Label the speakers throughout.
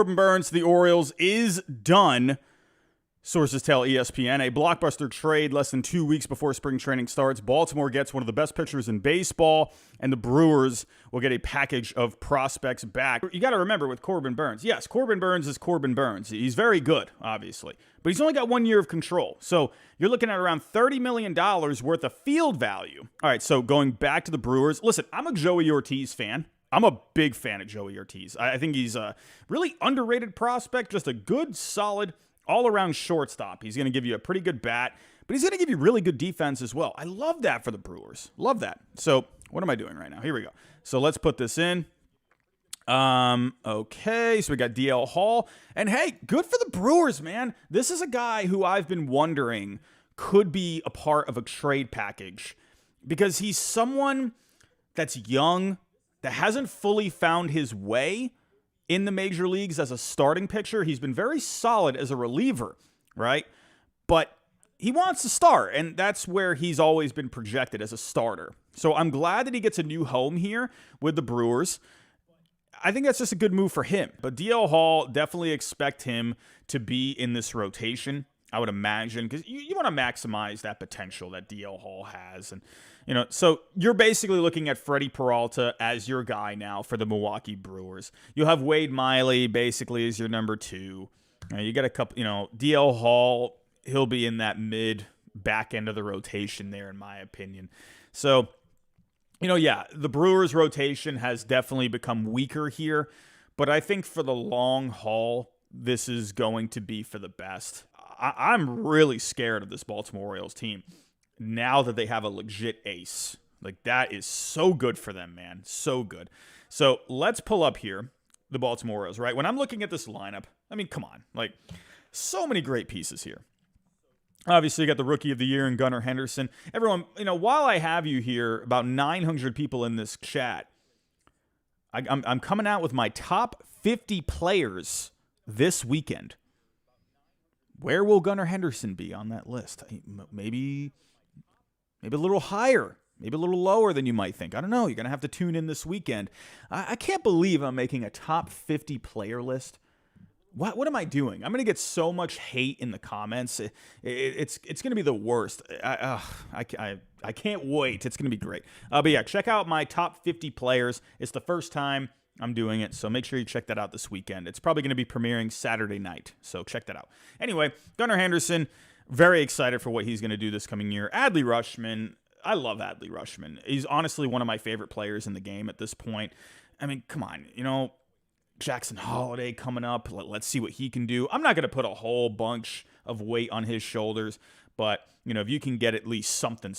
Speaker 1: Corbin Burnes to the Orioles is done. Sources tell ESPN. A blockbuster trade less than 2 weeks before spring training starts. Baltimore gets one of the best pitchers in baseball, and the Brewers will get a package of prospects back. You got to remember with Corbin Burnes, yes, Corbin Burnes is Corbin Burnes. He's very good, obviously, but he's only got 1 year of control. So you're looking at around $30 million worth of field value. All right, so going back to the Brewers, listen, I'm a Joey Ortiz fan. I'm a big fan of Joey Ortiz. I think he's a really underrated prospect, just a good, solid, all-around shortstop. He's going to give you a pretty good bat, but he's going to give you really good defense as well. I love that for the Brewers. Love that. So what am I doing right now? Here we go. So let's put this in. Okay, so we got DL Hall. And hey, good for the Brewers, man. This is a guy who I've been wondering could be a part of a trade package because he's someone that's young, that hasn't fully found his way in the major leagues as a starting pitcher. He's been very solid as a reliever, right? But he wants to start, and that's where he's always been projected as a starter. So I'm glad that he gets a new home here with the Brewers. I think that's just a good move for him. But DL Hall, definitely expect him to be in this rotation, I would imagine, because you want to maximize that potential that DL Hall has. And, so you're basically looking at Freddie Peralta as your guy now for the Milwaukee Brewers. You'll have Wade Miley basically as your number 2. You got a couple, DL Hall, he'll be in that mid back end of the rotation there, in my opinion. So, the Brewers rotation has definitely become weaker here, but I think for the long haul, this is going to be for the best. I'm really scared of this Baltimore Orioles team now that they have a legit ace. Like, that is so good for them, man. So good. So let's pull up here the Baltimore Orioles, right? When I'm looking at this lineup, I mean, come on. Like, so many great pieces here. Obviously, you got the Rookie of the Year and Gunnar Henderson. Everyone, while I have you here, about 900 people in this chat, I'm coming out with my top 50 players this weekend. Where will Gunnar Henderson be on that list? Maybe a little higher, maybe a little lower than you might think. I don't know. You're going to have to tune in this weekend. I can't believe I'm making a top 50 player list. What am I doing? I'm going to get so much hate in the comments. It's going to be the worst. I can't wait. It's going to be great. But yeah, check out my top 50 players. It's the first time I'm doing it, so make sure you check that out this weekend. It's probably going to be premiering Saturday night, so check that out. Anyway, Gunnar Henderson, very excited for what he's going to do this coming year. Adley Rutschman, I love Adley Rutschman. He's honestly one of my favorite players in the game at this point. I mean, come on, Jackson Holliday coming up. Let's see what he can do. I'm not going to put a whole bunch of weight on his shoulders, but, if you can get at least something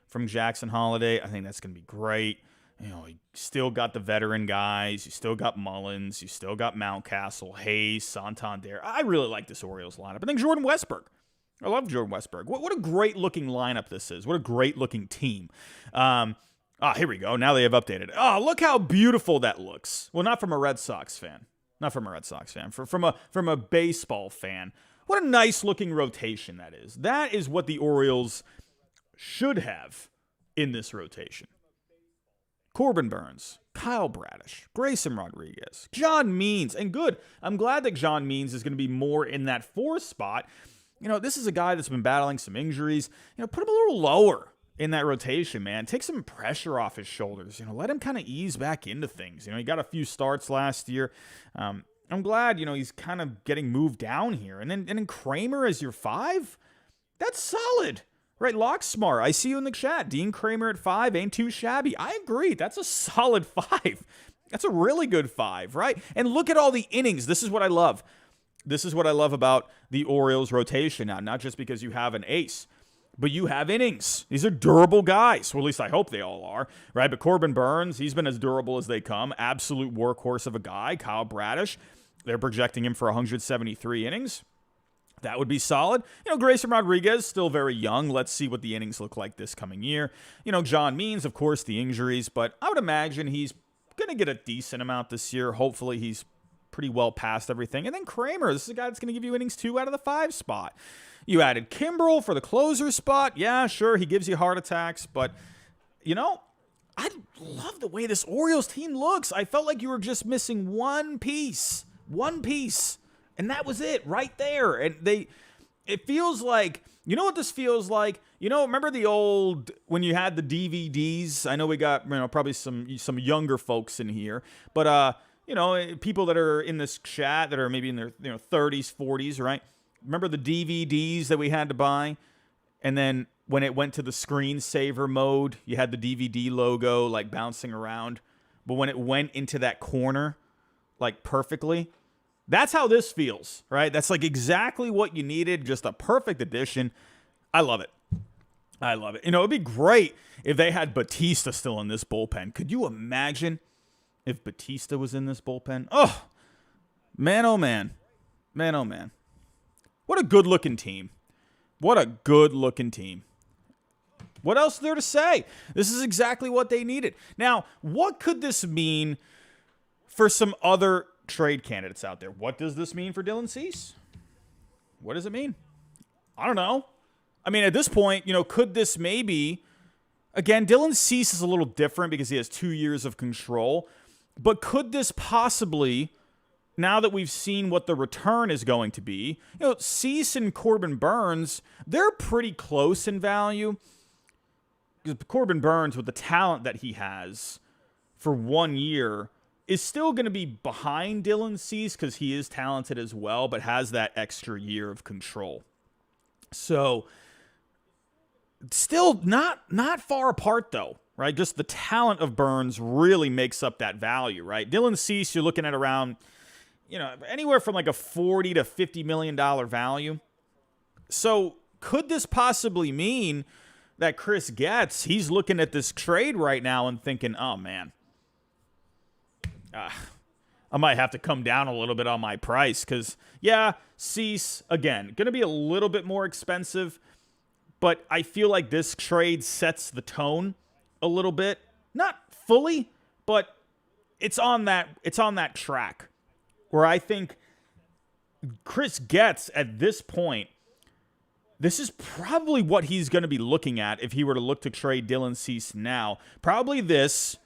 Speaker 1: from Jackson Holliday, I think that's going to be great. You still got the veteran guys. You still got Mullins. You still got Mountcastle, Hayes, Santander. I really like this Orioles lineup. I think Jordan Westburg. I love Jordan Westburg. What a great-looking lineup this is. What a great-looking team. Here we go. Now they have updated. Oh, look how beautiful that looks. Well, not from a Red Sox fan. Not from a Red Sox fan. From a baseball fan. What a nice-looking rotation that is. That is what the Orioles should have in this rotation. Corbin Burnes, Kyle Bradish, Grayson Rodriguez, John Means, and good. I'm glad that John Means is going to be more in that 4th spot. This is a guy that's been battling some injuries. Put him a little lower in that rotation, man. Take some pressure off his shoulders. Let him kind of ease back into things. He got a few starts last year. I'm glad, he's kind of getting moved down here. And then Kramer as your 5? That's solid. Right, Locksmart, I see you in the chat. Dean Kramer at 5 ain't too shabby. I agree. That's a solid 5. That's a really good 5, right? And look at all the innings. This is what I love. This is what I love about the Orioles rotation now. Not just because you have an ace, but you have innings. These are durable guys. Well, at least I hope they all are, right? But Corbin Burnes, he's been as durable as they come. Absolute workhorse of a guy. Kyle Bradish, they're projecting him for 173 innings. That would be solid. Grayson Rodriguez, still very young. Let's see what the innings look like this coming year. John Means, of course, the injuries, but I would imagine he's going to get a decent amount this year. Hopefully he's pretty well past everything. And then Kramer, this is a guy that's going to give you innings 2 out of the 5 spot. You added Kimbrel for the closer spot. Yeah, sure, he gives you heart attacks, but, I love the way this Orioles team looks. I felt like you were just missing one piece One piece. And that was it right there. And it feels like, you know what this feels like? Remember the old, when you had the DVDs? I know we got, probably some younger folks in here, but, people that are in this chat that are maybe in their 30s, 40s, right? Remember the DVDs that we had to buy? And then when it went to the screensaver mode, you had the DVD logo like bouncing around. But when it went into that corner, like perfectly, that's how this feels, right? That's like exactly what you needed. Just a perfect addition. I love it. I love it. It'd be great if they had Batista still in this bullpen. Could you imagine if Batista was in this bullpen? Oh, man, oh, man. Man, oh, man. What a good-looking team. What a good-looking team. What else is there to say? This is exactly what they needed. Now, what could this mean for some other trade candidates out there? What does this mean for Dylan Cease? What does it mean? I don't know. I mean, at this point, could this maybe... Again, Dylan Cease is a little different because he has 2 years of control. But could this possibly, now that we've seen what the return is going to be, Cease and Corbin Burnes, they're pretty close in value. Because Corbin Burnes, with the talent that he has for 1 year, is still going to be behind Dylan Cease because he is talented as well, but has that extra year of control. So, still not far apart, though, right? Just the talent of Burnes really makes up that value, right? Dylan Cease, you're looking at around, anywhere from like a $40 to $50 million value. So, could this possibly mean that Chris Getz, he's looking at this trade right now and thinking, oh, man, I might have to come down a little bit on my price because, yeah, Cease, again, going to be a little bit more expensive, but I feel like this trade sets the tone a little bit. Not fully, but it's on that track where I think Chris Getz at this point, this is probably what he's going to be looking at if he were to look to trade Dylan Cease now. Probably this,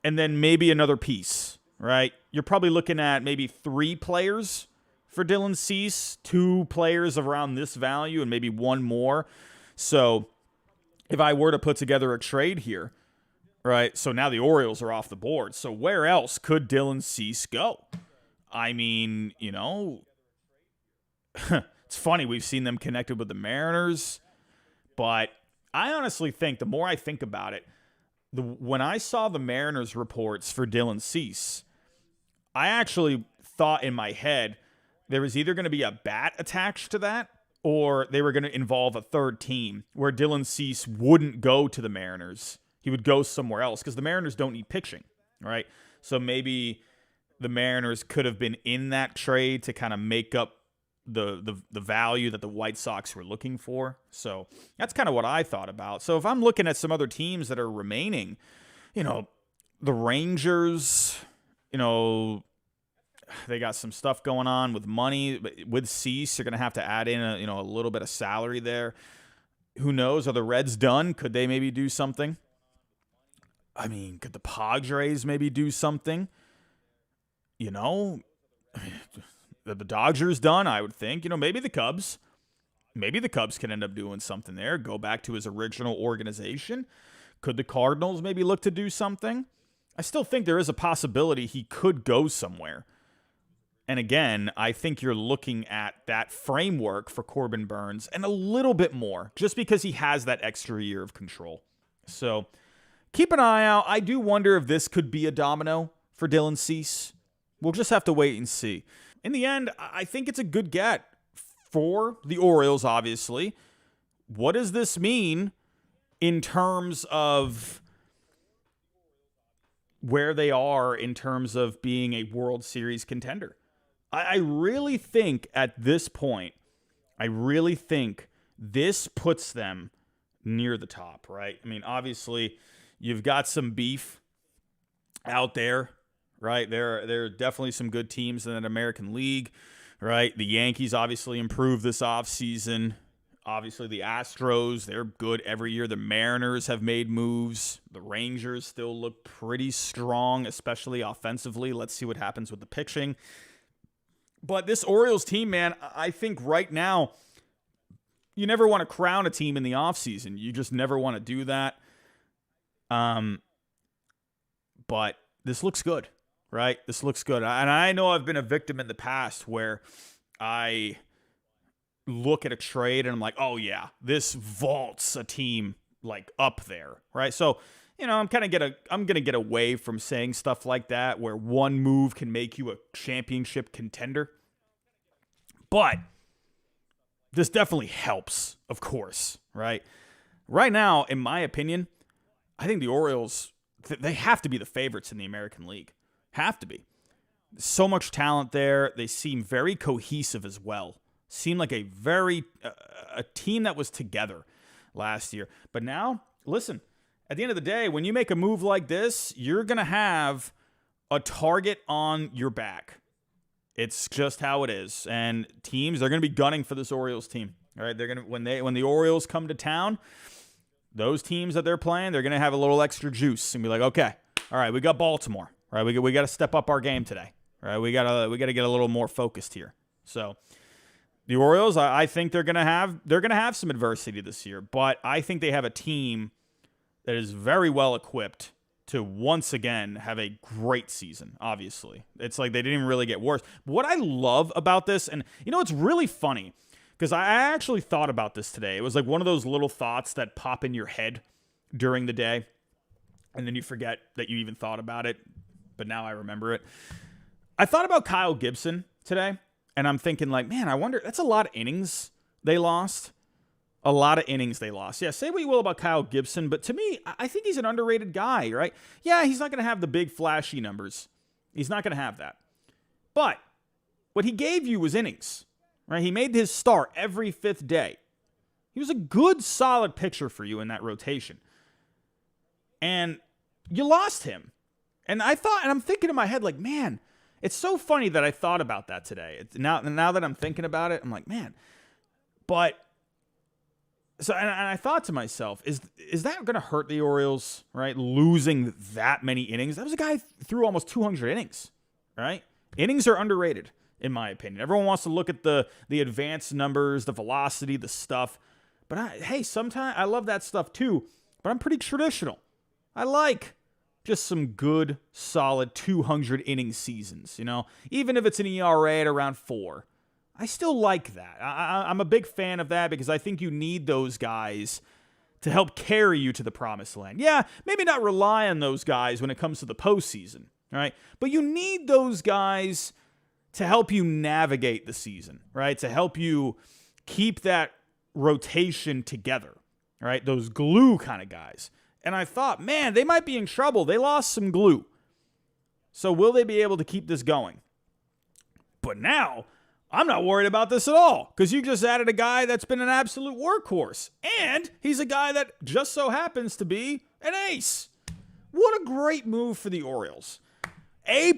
Speaker 1: and then maybe another piece, right? You're probably looking at maybe 3 players for Dylan Cease, 2 players around this value, and maybe 1 more. So if I were to put together a trade here, right, so now the Orioles are off the board. So where else could Dylan Cease go? I mean, it's funny, we've seen them connected with the Mariners, but I honestly think, the more I think about it, when I saw the Mariners reports for Dylan Cease, I actually thought in my head there was either going to be a bat attached to that or they were going to involve a third team where Dylan Cease wouldn't go to the Mariners. He would go somewhere else because the Mariners don't need pitching, right? So maybe the Mariners could have been in that trade to kind of make up the value that the White Sox were looking for. So that's kind of what I thought about. So if I'm looking at some other teams that are remaining, the Rangers, they got some stuff going on with money. But with Cease, you're going to have to add in a little bit of salary there. Who knows? Are the Reds done? Could they maybe do something? I mean, could the Padres maybe do something? The Dodgers done, I would think. Maybe the Cubs. Maybe the Cubs can end up doing something there. Go back to his original organization. Could the Cardinals maybe look to do something? I still think there is a possibility he could go somewhere. And again, I think you're looking at that framework for Corbin Burnes and a little bit more, just because he has that extra year of control. So keep an eye out. I do wonder if this could be a domino for Dylan Cease. We'll just have to wait and see. In the end, I think it's a good get for the Orioles, obviously. What does this mean in terms of where they are in terms of being a World Series contender? I really think at this point, this puts them near the top, right? I mean, obviously, you've got some beef out there, right? There are definitely some good teams in the American League, right? The Yankees obviously improved this offseason. Obviously, the Astros, they're good every year. The Mariners have made moves. The Rangers still look pretty strong, especially offensively. Let's see what happens with the pitching. But this Orioles team, man, I think right now, you never want to crown a team in the offseason. You just never want to do that. But this looks good, right? This looks good. And I know I've been a victim in the past where I look at a trade and I'm like, oh yeah, this vaults a team like up there, right? So, I'm going to get away from saying stuff like that where one move can make you a championship contender. But this definitely helps, of course, right? Right now, in my opinion, I think the Orioles, they have to be the favorites in the American League. Have to be. So much talent there. They seem very cohesive as well. Seem like a team that was together last year. But now, listen, at the end of the day, when you make a move like this, you're going to have a target on your back. It's just how it is. And teams, they're going to be gunning for this Orioles team. All right, they're going to when the Orioles come to town, those teams that they're playing, they're going to have a little extra juice and be like, okay, all right, we got Baltimore. All right, we got to step up our game today. All right, we got to get a little more focused here. So the Orioles, I think they're going to have some adversity this year, but I think they have a team that is very well equipped to once again have a great season, obviously. It's like they didn't really get worse. But what I love about this, and it's really funny, because I actually thought about this today. It was like one of those little thoughts that pop in your head during the day, and then you forget that you even thought about it, but now I remember it. I thought about Kyle Gibson today, and I'm thinking like, man, I wonder, that's a lot of innings they lost. A lot of innings they lost. Yeah, say what you will about Kyle Gibson, but to me, I think he's an underrated guy, right? Yeah, he's not going to have the big flashy numbers. He's not going to have that. But what he gave you was innings, right? He made his start every fifth day. He was a good, solid pitcher for you in that rotation. And you lost him. And I'm thinking in my head like, man, it's so funny that I thought about that today. Now that I'm thinking about it, I'm like, man, but... So, and I thought to myself, is that going to hurt the Orioles, right? Losing that many innings? That was a guy who threw almost 200 innings, right? Innings are underrated, in my opinion. Everyone wants to look at the advanced numbers, the velocity, the stuff. But sometimes I love that stuff too, but I'm pretty traditional. I like just some good, solid 200 inning seasons, even if it's an ERA at around 4. I still like that. I'm a big fan of that because I think you need those guys to help carry you to the promised land. Yeah, maybe not rely on those guys when it comes to the postseason, right? But you need those guys to help you navigate the season, right? To help you keep that rotation together, right? Those glue kind of guys. And I thought, man, they might be in trouble. They lost some glue. So will they be able to keep this going? But now... I'm not worried about this at all because you just added a guy that's been an absolute workhorse. And he's a guy that just so happens to be an ace. What a great move for the Orioles. A+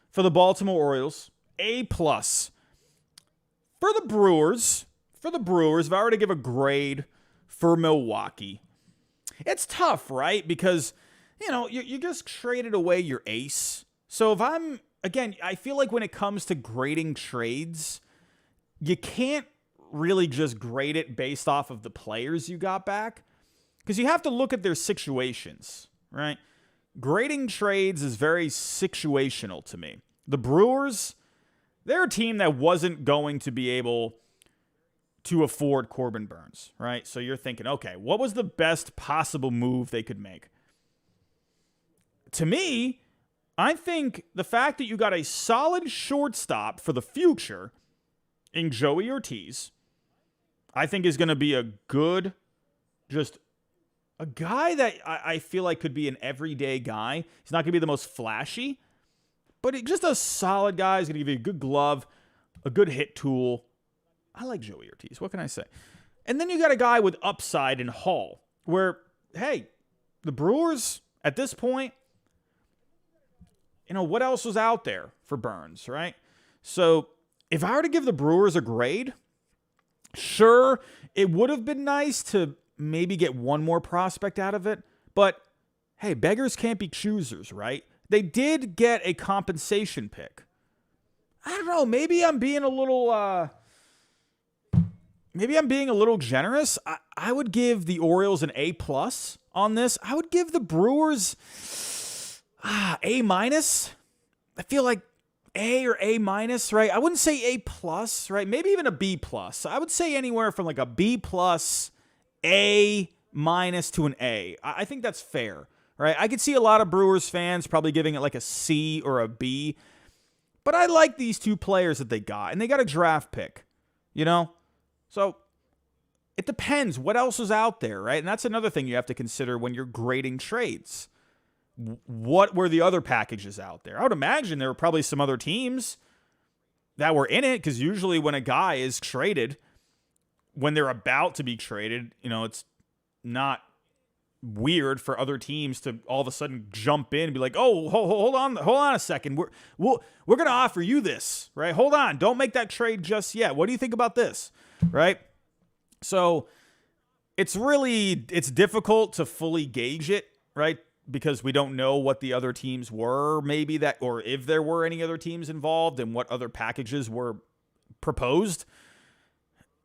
Speaker 1: for the Baltimore Orioles. A+ for the Brewers. If I were to give a grade for Milwaukee, it's tough, right? Because, you just traded away your ace. So Again, I feel like when it comes to grading trades, you can't really just grade it based off of the players you got back because you have to look at their situations, right? Grading trades is very situational to me. The Brewers, they're a team that wasn't going to be able to afford Corbin Burnes, right? So you're thinking, okay, what was the best possible move they could make? To me, I think the fact that you got a solid shortstop for the future in Joey Ortiz, I think is going to be a good, just a guy that I feel like could be an everyday guy. He's not going to be the most flashy, but just a solid guy. He's going to give you a good glove, a good hit tool. I like Joey Ortiz. What can I say? And then you got a guy with upside in Hall where, hey, the Brewers at this point, what else was out there for Burnes, right? So if I were to give the Brewers a grade, sure, it would have been nice to maybe get one more prospect out of it. But, hey, beggars can't be choosers, right? They did get a compensation pick. I don't know. Maybe I'm being a little. Maybe I'm being a little generous. I would give the Orioles an A+ on this. I would give the Brewers A-. I feel like A or A-, right? I wouldn't say A+, right? Maybe even a B+. I would say anywhere from like a B+, A- to an A. I think that's fair, right? I could see a lot of Brewers fans probably giving it like a C or a B. But I like these two players that they got, and they got a draft pick, you know? So it depends what else is out there, right? And that's another thing you have to consider when you're grading trades. What were the other packages out there? I would imagine there were probably some other teams that were in it, because usually when a guy is traded, when they're about to be traded, it's not weird for other teams to all of a sudden jump in and be like, oh, hold on a second. We're going to offer you this, right? Hold on. Don't make that trade just yet. What do you think about this? Right? So it's difficult to fully gauge it, right? Because we don't know what the other teams were, or if there were any other teams involved and what other packages were proposed.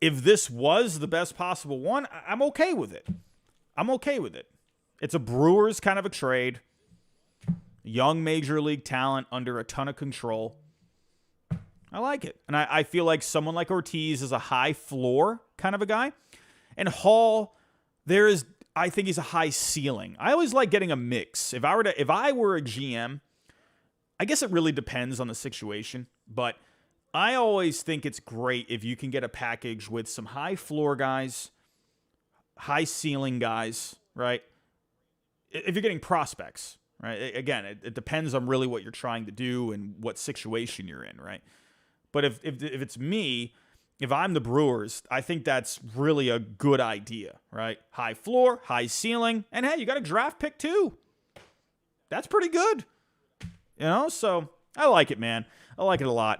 Speaker 1: If this was the best possible one, I'm okay with it. It's a Brewers kind of a trade. Young major league talent under a ton of control. I like it. And I feel like someone like Ortiz is a high floor kind of a guy. And Hall, I think he's a high ceiling. I always like getting a mix. If I were a GM, I guess it really depends on the situation, but I always think it's great if you can get a package with some high floor guys, high ceiling guys, right? If you're getting prospects, right? Again, it depends on really what you're trying to do and what situation you're in, right? But if it's me, if I'm the Brewers, I think that's really a good idea, right? High floor, high ceiling, and hey, you got a draft pick too. That's pretty good. So I like it, man. I like it a lot.